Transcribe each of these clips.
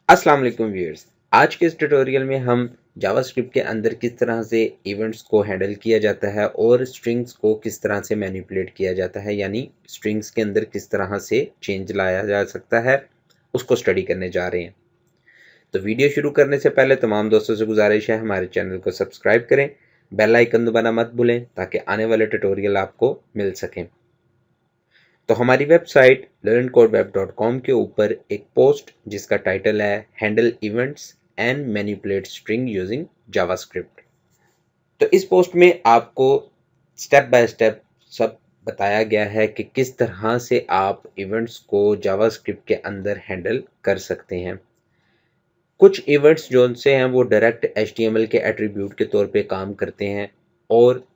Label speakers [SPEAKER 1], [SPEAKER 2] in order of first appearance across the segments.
[SPEAKER 1] अस्सलाम वालेकुम व्यूअर्स। आज के इस ट्यूटोरियल में हम जावास्क्रिप्ट के अंदर किस तरह से इवेंट्स को हैंडल किया जाता है और स्ट्रिंग्स को किस तरह से मैनिपुलेट किया जाता है, यानी स्ट्रिंग्स के अंदर किस तरह से चेंज लाया जा सकता है, उसको स्टडी करने जा रहे हैं। तो वीडियो शुरू करने से पहले तमाम दोस्तों से गुजारिश है हमारे चैनल को सब्सक्राइब करें, बेल आइकन दबाना मत भूलें ताकि आने वाले ट्यूटोरियल आपको मिल सकें। तो हमारी वेबसाइट learncodeweb.com के ऊपर एक पोस्ट जिसका टाइटल है handle events and manipulate string using JavaScript. तो इस पोस्ट में आपको स्टेप बाय स्टेप सब बताया गया है कि किस तरह से आप इवेंट्स को जावास्क्रिप्ट के अंदर हैंडल कर सकते हैं। कुछ इवेंट्स जो से हैं वो डायरेक्ट HTML के एट्रीब्यूट के तौर पे काम करते हैं, और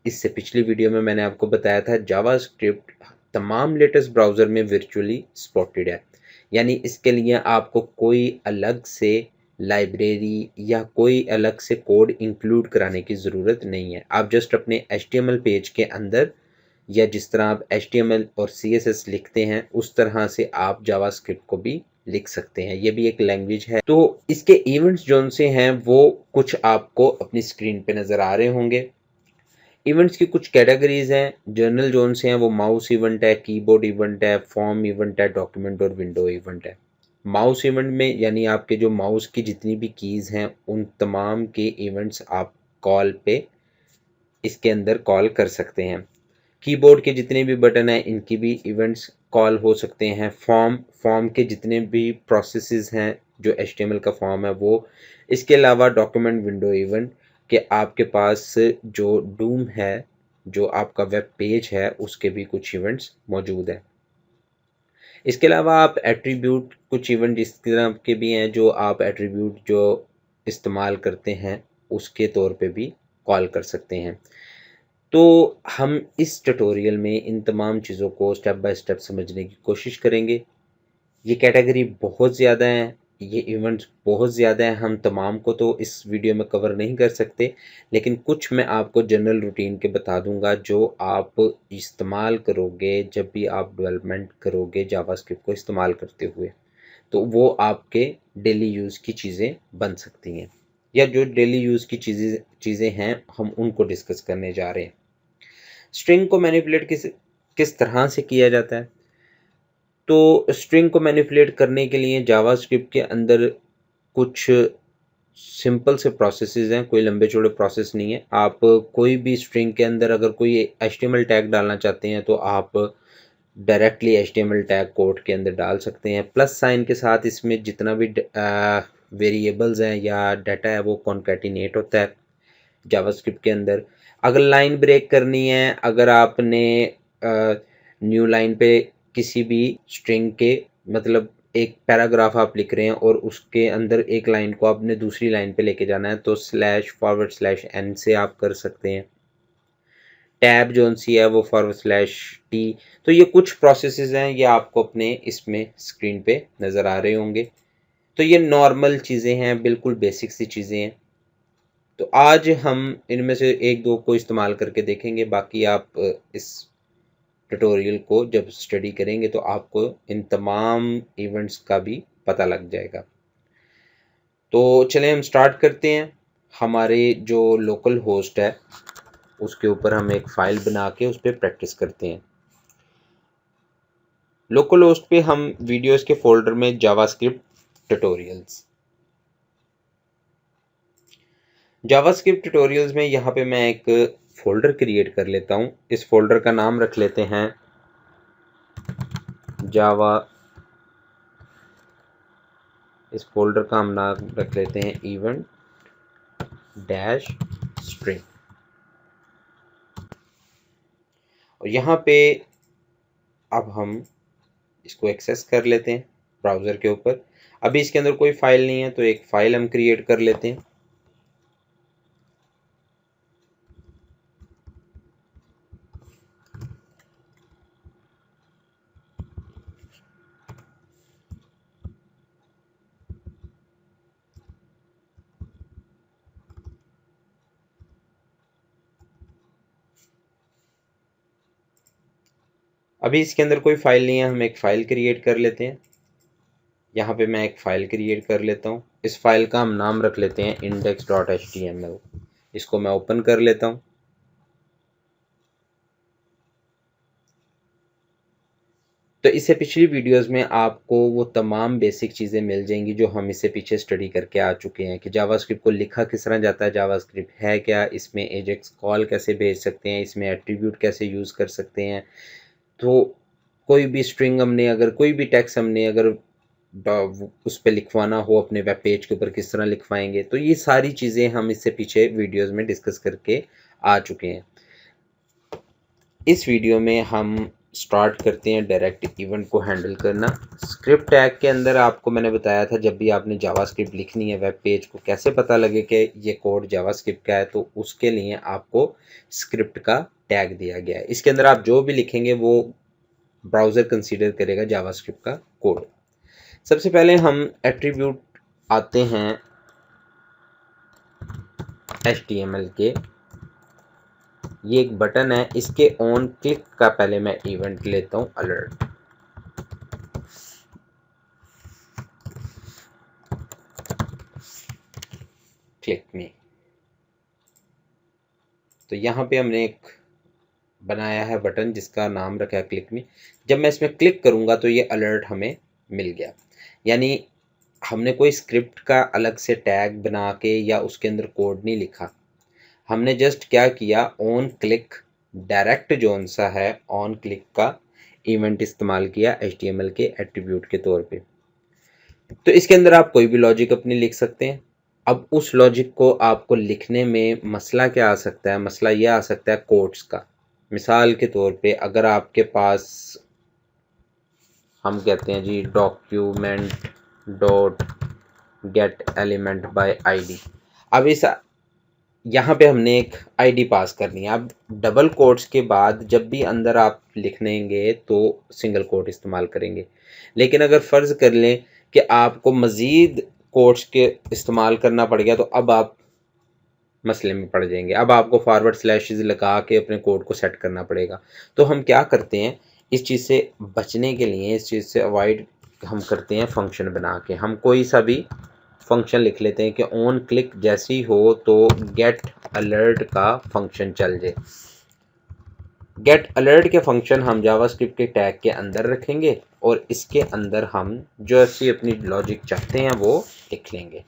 [SPEAKER 1] इससे पिछली वीडियो में मैंने आपको बताया था जावास्क्रिप्ट तमाम लेटेस्ट ब्राउज़र में वर्चुअली सपोर्टेड है, यानी इसके लिए आपको कोई अलग से लाइब्रेरी या कोई अलग से कोड इंक्लूड कराने की ज़रूरत नहीं है। आप जस्ट अपने HTML पेज के अंदर या जिस तरह आप HTML और CSS लिखते हैं उस तरह से आप जावास्क्रिप्ट को भी लिख सकते हैं। ये भी एक लैंग्वेज है। तो इसके इवेंट्स जोन से हैं वो कुछ आपको अपनी स्क्रीन पे नज़र आ रहे होंगे। इवेंट्स की कुछ कैटेगरीज हैं। जर्नल जोन से हैं वो माउस इवेंट है, कीबोर्ड इवेंट है, फॉर्म इवेंट है, डॉक्यूमेंट और विंडो इवेंट है। माउस इवेंट में यानी आपके जो माउस की जितनी भी कीज़ हैं उन तमाम के इवेंट्स आप कॉल पे इसके अंदर कॉल कर सकते हैं। कीबोर्ड के जितने भी बटन हैं इनकी भी इवेंट्स कॉल हो सकते हैं। फॉर्म के जितने भी प्रोसेसेस हैं, जो HTML का फॉर्म है वो। इसके अलावा डॉक्यूमेंट विंडो इवेंट के आपके पास जो डूम है, जो आपका वेब पेज है, उसके भी कुछ इवेंट्स मौजूद हैं। इसके अलावा आप एट्रीब्यूट कुछ इवेंट इस तरह के भी हैं जो आप एट्रीब्यूट जो इस्तेमाल करते हैं उसके तौर पे भी कॉल कर सकते हैं। तो हम इस ट्यूटोरियल में इन तमाम चीज़ों को स्टेप बाय स्टेप समझने की कोशिश करेंगे। ये कैटेगरी बहुत ज़्यादा है, ये इवेंट्स बहुत ज़्यादा हैं, हम तमाम को तो इस वीडियो में कवर नहीं कर सकते, लेकिन कुछ मैं आपको जनरल रूटीन के बता दूंगा जो आप इस्तेमाल करोगे जब भी आप डेवलपमेंट करोगे जावास्क्रिप्ट को इस्तेमाल करते हुए, तो वो आपके डेली यूज़ की चीज़ें बन सकती हैं, या जो डेली यूज़ की चीज़ें हैं हम उनको डिस्कस करने जा रहे हैं। स्ट्रिंग को मैनिपुलेट किस किस तरह से किया जाता है? तो स्ट्रिंग को मैनिपुलेट करने के लिए जावास्क्रिप्ट के अंदर कुछ सिंपल से प्रोसेसेस हैं, कोई लंबे चौड़े प्रोसेस नहीं है। आप कोई भी स्ट्रिंग के अंदर अगर कोई HTML टैग डालना चाहते हैं तो आप डायरेक्टली HTML टैग कोड के अंदर डाल सकते हैं। प्लस साइन के साथ इसमें जितना भी वेरिएबल्स हैं या डाटा है वो कॉन्कैटिनेट होता है जावास्क्रिप्ट के अंदर। अगर लाइन ब्रेक करनी है, अगर आपने न्यू लाइन पे किसी भी स्ट्रिंग के मतलब एक पैराग्राफ आप लिख रहे हैं और उसके अंदर एक लाइन को आपने दूसरी लाइन पे लेके जाना है तो //n से आप कर सकते हैं। टैब जोन सी है वो /t। तो ये कुछ प्रोसेसेस हैं, ये आपको अपने इसमें स्क्रीन पे नज़र आ रहे होंगे। तो ये नॉर्मल चीज़ें हैं, बिल्कुल बेसिक सी चीज़ें हैं। तो आज हम इनमें से एक दो को इस्तेमाल करके देखेंगे, बाकी आप इस ट्यूटोरियल को जब स्टडी करेंगे तो आपको इन तमाम इवेंट्स का भी पता लग जाएगा। तो चलें हम स्टार्ट करते हैं। हमारे जो लोकल होस्ट है उसके ऊपर हम एक फ़ाइल बना के उस पर प्रैक्टिस करते हैं। लोकल होस्ट पे हम वीडियोस के फोल्डर में जावास्क्रिप्ट ट्यूटोरियल्स में यहाँ पे मैं एक फ़ोल्डर क्रिएट कर लेता हूँ। इस फोल्डर का नाम रख लेते हैं जावा। इस फोल्डर का हम नाम रख लेते हैं इवेंट डैश स्ट्रिंग। और यहाँ पे अब हम इसको एक्सेस कर लेते हैं ब्राउज़र के ऊपर। अभी इसके अंदर कोई फाइल नहीं है तो एक फ़ाइल हम क्रिएट कर लेते हैं। अभी इसके अंदर कोई फाइल नहीं है, हम एक फ़ाइल क्रिएट कर लेते हैं। यहाँ पे मैं एक फ़ाइल क्रिएट कर लेता हूँ। इस फाइल का हम नाम रख लेते हैं index.html। इसको मैं ओपन कर लेता हूँ। तो इससे पिछली वीडियोस में आपको वो तमाम बेसिक चीज़ें मिल जाएंगी जो हम इससे पीछे स्टडी करके आ चुके हैं कि जावास्क्रिप्ट को लिखा किस तरह जाता है, जावास्क्रिप्ट है क्या, इसमें एजेक्स कॉल कैसे भेज सकते हैं, इसमें एट्रीब्यूट कैसे यूज़ कर सकते हैं। तो कोई भी स्ट्रिंग हमने अगर कोई भी टेक्स्ट हमने अगर उस पर लिखवाना हो अपने वेब पेज के ऊपर किस तरह लिखवाएंगे, तो ये सारी चीज़ें हम इससे पीछे वीडियोज़ में डिस्कस करके आ चुके हैं। इस वीडियो में हम स्टार्ट करते हैं डायरेक्ट इवेंट को हैंडल करना। स्क्रिप्ट टैग के अंदर आपको मैंने बताया था जब भी आपने जावास्क्रिप्ट लिखनी है वेब पेज को कैसे पता लगे कि ये कोड जावास्क्रिप्ट का है, तो उसके लिए आपको स्क्रिप्ट का टैग दिया गया है। इसके अंदर आप जो भी लिखेंगे वो ब्राउज़र कंसीडर करेगा जावास्क्रिप्ट का कोड। सबसे पहले हम एट्रीब्यूट आते हैं HTML के। ये एक बटन है, इसके ऑन क्लिक का पहले मैं इवेंट लेता हूँ अलर्ट। क्लिक में, तो यहाँ पे हमने एक बनाया है बटन जिसका नाम रखा है क्लिक में। जब मैं इसमें क्लिक करूँगा तो ये अलर्ट हमें मिल गया। यानी हमने कोई स्क्रिप्ट का अलग से टैग बना के या उसके अंदर कोड नहीं लिखा, हमने जस्ट क्या किया, ऑन क्लिक डायरेक्ट जोन सा है ऑन क्लिक का इवेंट इस्तेमाल किया HTML के एट्रीब्यूट के तौर पे। तो इसके अंदर आप कोई भी लॉजिक अपनी लिख सकते हैं। अब उस लॉजिक को आपको लिखने में मसला क्या आ सकता है, मसला यह आ सकता है कोट्स का। मिसाल के तौर पे अगर आपके पास हम कहते हैं जी document dot get element by ID, अब इस यहाँ पे हमने एक आईडी पास करनी है। अब डबल कोट्स के बाद जब भी अंदर आप लिखेंगे तो सिंगल कोट इस्तेमाल करेंगे। लेकिन अगर फ़र्ज़ कर लें कि आपको मज़ीद कोट्स के इस्तेमाल करना पड़ गया, तो अब आप मसले में पड़ जाएंगे। अब आपको फॉरवर्ड स्लैशेस लगा के अपने कोड को सेट करना पड़ेगा। तो हम क्या करते हैं, इस चीज़ से बचने के लिए, इस चीज़ से अवॉइड हम करते हैं फंक्शन बना के। हम कोई सा भी फंक्शन लिख लेते हैं कि ऑन क्लिक जैसी हो तो गेट अलर्ट का फंक्शन चल जाए। गेट अलर्ट के फंक्शन हम जावास्क्रिप्ट के टैग के अंदर रखेंगे और इसके अंदर हम जो ऐसी अपनी लॉजिक चाहते हैं वो लिख लेंगे।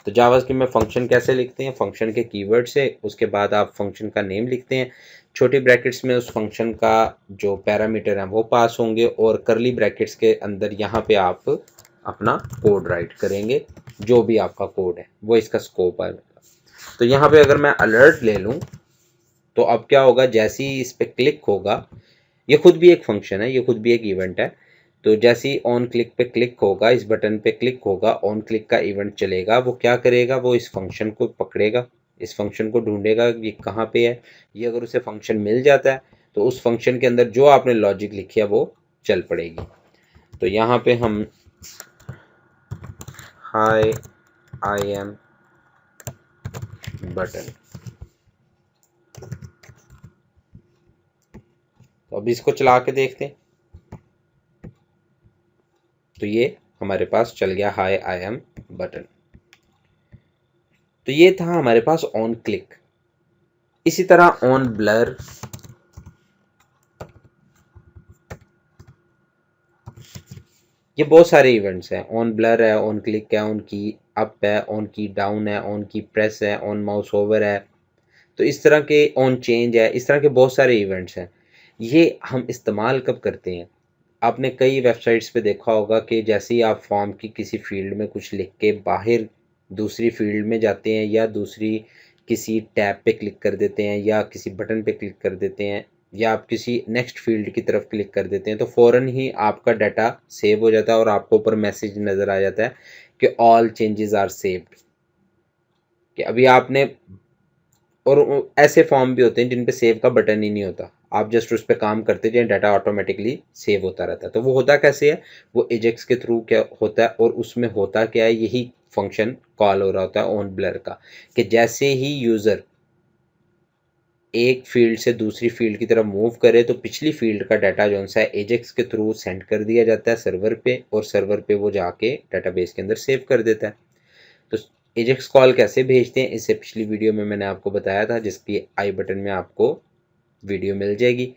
[SPEAKER 1] तो जावास्क्रिप्ट में फंक्शन कैसे लिखते हैं, फंक्शन के कीवर्ड से, उसके बाद आप फंक्शन का नेम लिखते हैं, छोटी ब्रैकेट्स में उस फंक्शन का जो पैरामीटर है वो पास होंगे और करली ब्रैकेट्स के अंदर यहाँ पे आप अपना कोड राइट करेंगे। जो भी आपका कोड है वो इसका स्कोप है। तो यहाँ पे अगर मैं अलर्ट ले लूँ तो अब क्या होगा, जैसे ही इस पर क्लिक होगा, ये खुद भी एक फंक्शन है, ये खुद भी एक इवेंट है। तो जैसे ही ऑन क्लिक पे क्लिक होगा, इस बटन पे क्लिक होगा, ऑन क्लिक का इवेंट चलेगा। वो क्या करेगा, वो इस फंक्शन को पकड़ेगा, इस फंक्शन को ढूंढेगा ये कहाँ पे है। ये अगर उसे फंक्शन मिल जाता है तो उस फंक्शन के अंदर जो आपने लॉजिक लिखी है वो चल पड़ेगी। तो यहाँ पे हम हाय आई एम बटन, तो अब इसको चला के देखते हैं। तो ये हमारे पास चल गया हाय आई एम बटन। तो ये था हमारे पास ऑन क्लिक। इसी तरह ऑन ब्लर, ये बहुत सारे इवेंट्स हैं। ऑन ब्लर है, ऑन क्लिक है, ऑन की अप है, ऑन की डाउन है, ऑन की प्रेस है, ऑन माउस ओवर है। तो इस तरह के ऑन चेंज है, इस तरह के बहुत सारे इवेंट्स हैं। ये हम इस्तेमाल कब करते हैं, आपने कई वेबसाइट्स पे देखा होगा कि जैसे ही आप फॉर्म की किसी फील्ड में कुछ लिख के बाहर दूसरी फील्ड में जाते हैं या दूसरी किसी टैब पे क्लिक कर देते हैं या किसी बटन पे क्लिक कर देते हैं या आप किसी नेक्स्ट फील्ड की तरफ क्लिक कर देते हैं, तो फ़ौरन ही आपका डाटा सेव हो जाता है और आपको ऊपर मैसेज नज़र आ जाता है कि ऑल चेंजेस आर सेव्ड, कि अभी आपने। और ऐसे फॉर्म भी होते हैं जिन पे सेव का बटन ही नहीं होता, आप जस्ट उस पर काम करते जाए, डाटा ऑटोमेटिकली सेव होता रहता है। तो वो होता कैसे है, वो एजेक्स के थ्रू क्या होता है और उसमें होता क्या है, यही फंक्शन कॉल हो रहा होता है ऑन ब्लर का, कि जैसे ही यूज़र एक फील्ड से दूसरी फील्ड की तरफ मूव करे तो पिछली फील्ड का डाटा जो सा है एजेक्स के थ्रू सेंड कर दिया जाता है सर्वर पे, और सर्वर पे वो जाके डाटाबेस के अंदर सेव कर देता है। तो एजेक्स कॉल कैसे भेजते हैं इससे पिछली वीडियो में मैंने आपको बताया था, जिसकी आई बटन में आपको वीडियो मिल जाएगी।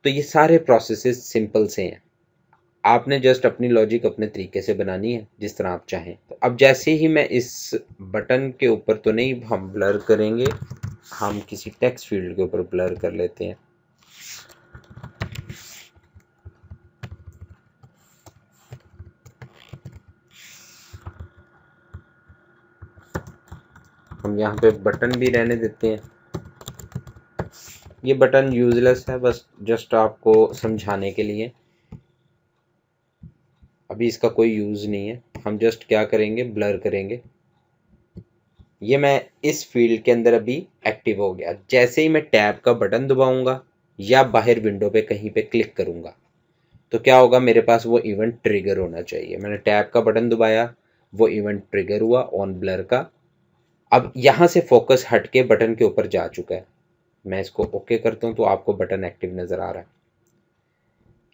[SPEAKER 1] तो ये सारे प्रोसेसेस सिंपल से हैं, आपने जस्ट अपनी लॉजिक अपने तरीके से बनानी है जिस तरह आप चाहें। तो अब जैसे ही मैं इस बटन के ऊपर तो नहीं हम ब्लर करेंगे, हम किसी टेक्स्ट फील्ड के ऊपर ब्लर कर लेते हैं। हम यहाँ पे बटन भी रहने देते हैं। ये बटन यूजलेस है, बस जस्ट आपको समझाने के लिए, अभी इसका कोई यूज़ नहीं है। हम जस्ट क्या करेंगे, ब्लर करेंगे। ये मैं इस फील्ड के अंदर अभी एक्टिव हो गया। जैसे ही मैं टैब का बटन दबाऊंगा या बाहर विंडो पे कहीं पे क्लिक करूंगा तो क्या होगा, मेरे पास वो इवेंट ट्रिगर होना चाहिए। मैंने टैब का बटन दबाया, वो इवेंट ट्रिगर हुआ ऑन ब्लर का। अब यहाँ से फोकस हट के बटन के ऊपर जा चुका है। मैं इसको ओके करता हूँ तो आपको बटन एक्टिव नज़र आ रहा है।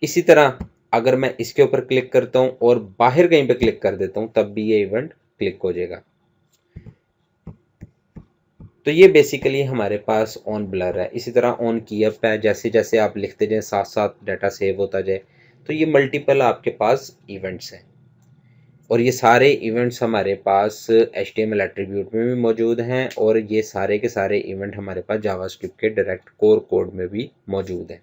[SPEAKER 1] इसी तरह अगर मैं इसके ऊपर क्लिक करता हूँ और बाहर कहीं पे क्लिक कर देता हूँ तब भी ये इवेंट क्लिक हो जाएगा। तो ये बेसिकली हमारे पास ऑन ब्लर है। इसी तरह ऑन की अप है, जैसे जैसे आप लिखते जाए साथ साथ डाटा सेव होता जाए। तो ये मल्टीपल आपके पास इवेंट्स हैं, और ये सारे इवेंट्स हमारे पास HTML एट्रीब्यूट में भी मौजूद हैं, और ये सारे के सारे इवेंट हमारे पास जावास्क्रिप्ट के डायरेक्ट कोर कोड में भी मौजूद हैं।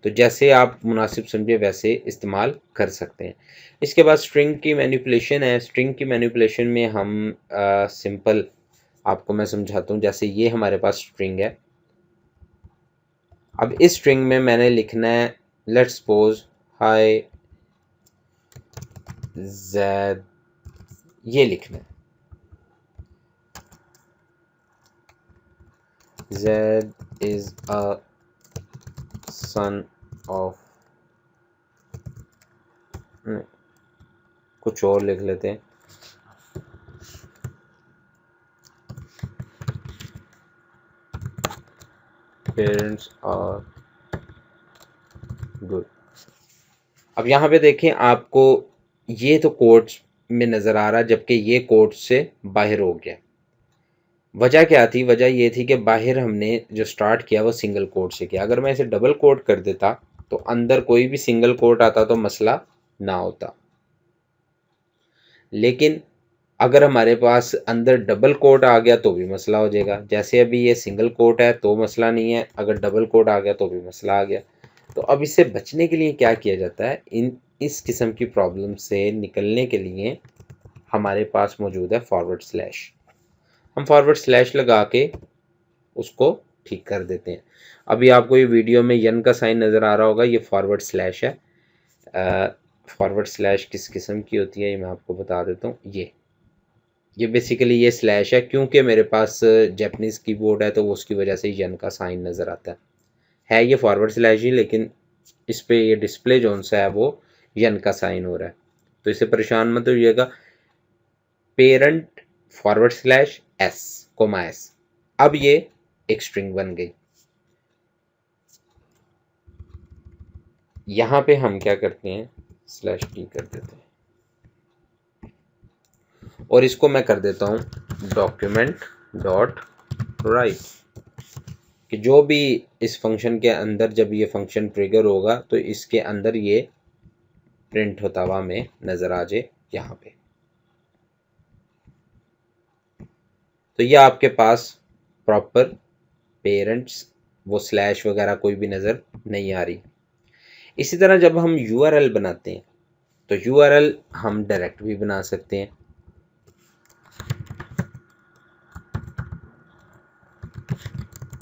[SPEAKER 1] तो जैसे आप मुनासिब समझे वैसे इस्तेमाल कर सकते हैं। इसके बाद स्ट्रिंग की मैनिपुलेशन है। स्ट्रिंग की मैनिपुलेशन में हम सिंपल आपको मैं समझाता हूँ। जैसे ये हमारे पास स्ट्रिंग है। अब इस स्ट्रिंग में मैंने लिखना है, लेट्स सपोज हाय ज़ैद, ये लिखना है ज़ैद इज़ अ सन ऑफ, कुछ और लिख लेते हैं, पेरेंट्स आर गुड। अब यहाँ पे देखें, आपको ये तो कोट्स में नज़र आ रहा है जबकि ये कोट्स से बाहर हो गया। वजह क्या थी, वजह ये थी कि बाहर हमने जो स्टार्ट किया वो सिंगल कोट से किया। अगर मैं इसे डबल कोट कर देता तो अंदर कोई भी सिंगल कोट आता तो मसला ना होता, लेकिन अगर हमारे पास अंदर डबल कोट आ गया तो भी मसला हो जाएगा। जैसे अभी ये सिंगल कोट है तो मसला नहीं है, अगर डबल कोट आ गया तो भी मसला आ गया। तो अब इससे बचने के लिए क्या किया जाता है, इस किस्म की प्रॉब्लम से निकलने के लिए हमारे पास मौजूद है फॉरवर्ड स्लैश। हम फॉरवर्ड स्लैश लगा के उसको ठीक कर देते हैं। अभी आपको ये वीडियो में यन का साइन नज़र आ रहा होगा, ये फॉरवर्ड स्लैश है। फॉरवर्ड स्लैश किस किस्म की होती है ये मैं आपको बता देता हूँ। ये बेसिकली ये स्लैश है, क्योंकि मेरे पास जैपनीज़ कीबोर्ड है तो उसकी वजह से यन का साइन नज़र आता है ये फॉरवर्ड स्लैश ही, लेकिन इस पे ये डिस्प्ले जो सा है वो यन का साइन हो रहा है, तो इससे परेशान मत होइएगा। Parent forward slash S comma S. अब ये एक स्ट्रिंग बन गई। यहाँ पे हम क्या करते हैं, स्लैश टी कर देते हैं और इसको मैं कर देता हूँ डॉक्यूमेंट डॉट राइट, कि जो भी इस फंक्शन के अंदर जब ये फंक्शन ट्रिगर होगा तो इसके अंदर ये प्रिंट होता हुआ हमें नज़र आ जाए यहाँ पे। तो ये आपके पास प्रॉपर पेरेंट्स वो स्लैश वगैरह कोई भी नज़र नहीं आ रही। इसी तरह जब हम URL बनाते हैं तो URL हम डायरेक्ट भी बना सकते हैं।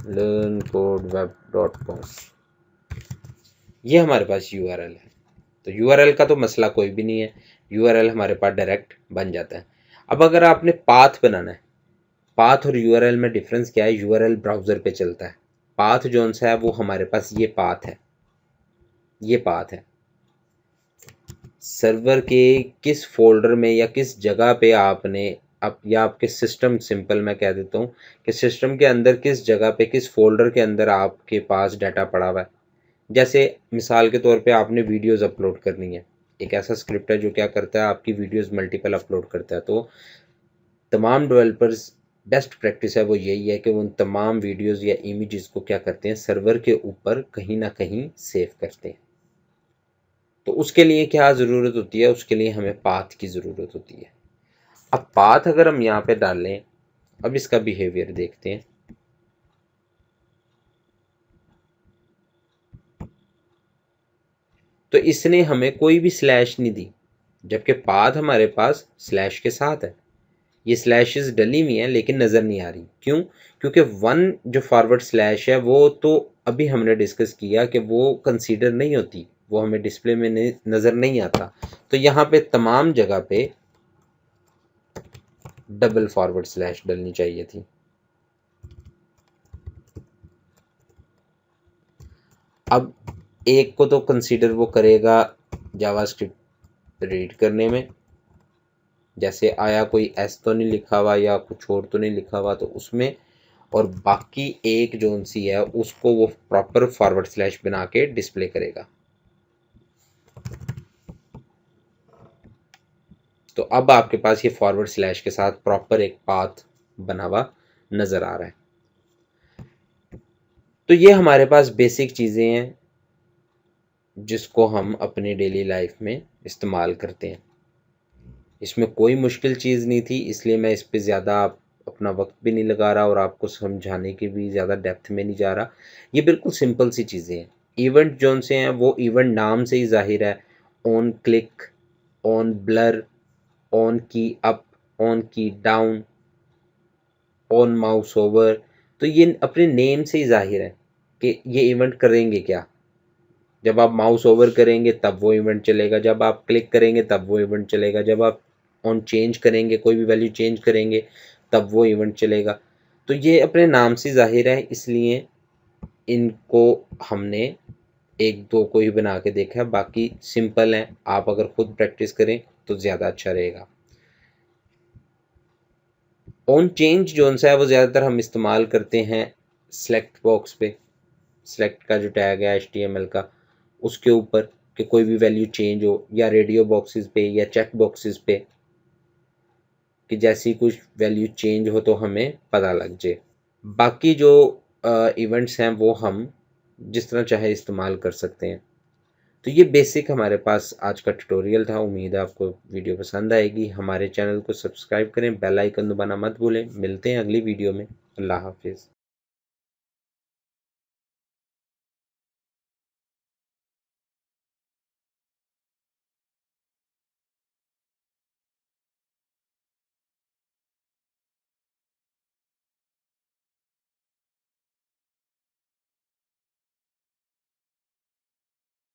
[SPEAKER 1] learnCodeWeb.com, ये हमारे पास URL है। तो URL का तो मसला कोई भी नहीं है, URL हमारे पास डायरेक्ट बन जाता है। अब अगर आपने पाथ बनाना है, पाथ और URL में डिफरेंस क्या है, URL ब्राउज़र पे चलता है, पाथ जोन सा है वो हमारे पास ये पाथ है, ये पाथ है। सर्वर के किस फोल्डर में या किस जगह पे आपने आप या आपके सिस्टम, सिंपल मैं कह देता हूँ कि सिस्टम के अंदर किस जगह पे, किस फोल्डर के अंदर आपके पास डाटा पड़ा हुआ है। जैसे मिसाल के तौर पे आपने वीडियोस अपलोड करनी है, एक ऐसा स्क्रिप्ट है जो क्या करता है, आपकी वीडियोस मल्टीपल अपलोड करता है। तो तमाम डेवलपर्स बेस्ट प्रैक्टिस है वो यही है कि वो उन तमाम वीडियोस या इमेजेस को क्या करते हैं, सर्वर के ऊपर कहीं ना कहीं सेव करते हैं। तो उसके लिए क्या ज़रूरत होती है, उसके लिए हमें पाथ की ज़रूरत होती है। अब पाथ अगर हम यहाँ पे डालें, अब इसका बिहेवियर देखते हैं। तो इसने हमें कोई भी स्लैश नहीं दी, जबकि पाथ हमारे पास स्लैश के साथ है। ये स्लैशेस डली हुई हैं लेकिन नज़र नहीं आ रही, क्यों? क्योंकि वन जो फॉरवर्ड स्लैश है वो तो अभी हमने डिस्कस किया कि वो कंसीडर नहीं होती, वो हमें डिस्प्ले में नज़र नहीं आता। तो यहाँ पे तमाम जगह पे डबल फॉरवर्ड स्लैश डलनी चाहिए थी। अब एक को तो कंसीडर वो करेगा जावास्क्रिप्ट रीड करने में, जैसे आया कोई एस तो नहीं लिखा हुआ या कुछ और तो नहीं लिखा हुआ, तो उसमें, और बाकी एक जोन सी है उसको वो प्रॉपर फॉरवर्ड स्लैश बना के डिस्प्ले करेगा। तो अब आपके पास ये फॉरवर्ड स्लैश के साथ प्रॉपर एक पाथ बना हुआ नज़र आ रहा है। तो ये हमारे पास बेसिक चीज़ें हैं जिसको हम अपनी डेली लाइफ में इस्तेमाल करते हैं। इसमें कोई मुश्किल चीज़ नहीं थी, इसलिए मैं इस पे ज़्यादा अपना वक्त भी नहीं लगा रहा और आपको समझाने की भी ज़्यादा डेप्थ में नहीं जा रहा। ये बिल्कुल सिंपल सी चीज़ें हैं। इवेंट जोन से हैं वो इवेंट नाम से ही ज़ाहिर है, on click, on blur, on की अप, ऑन की डाउन, ऑन माउस ओवर। तो ये अपने नेम से ही ज़ाहिर है कि ये इवेंट करेंगे क्या। जब आप माउस ओवर करेंगे तब वो इवेंट चलेगा, जब आप क्लिक करेंगे तब वो इवेंट चलेगा, जब आप ऑन चेंज करेंगे, कोई भी वैल्यू चेंज करेंगे तब वो इवेंट चलेगा। तो ये अपने नाम से ज़ाहिर है, इसलिए इनको हमने एक दो को ही बना के देखा है, बाकी सिंपल है। आप अगर खुद प्रैक्टिस करें तो ज़्यादा अच्छा रहेगा। ऑन चेंज जोन सा है वो ज़्यादातर हम इस्तेमाल करते हैं सेलेक्ट बॉक्स पे, सेलेक्ट का जो टैग है HTML का, उसके ऊपर कि कोई भी वैल्यू चेंज हो, या रेडियो बॉक्सेस पे या चेक बॉक्सेस पे कि जैसी कुछ वैल्यू चेंज हो तो हमें पता लग जाए। बाकी जो इवेंट्स हैं वो हम जिस तरह चाहे इस्तेमाल कर सकते हैं। तो ये बेसिक हमारे पास आज का ट्यूटोरियल था। उम्मीद है आपको वीडियो पसंद आएगी। हमारे चैनल को सब्सक्राइब करें, बेल आइकन दबाना मत भूलें। मिलते हैं अगली वीडियो में। अल्लाह हाफिज़।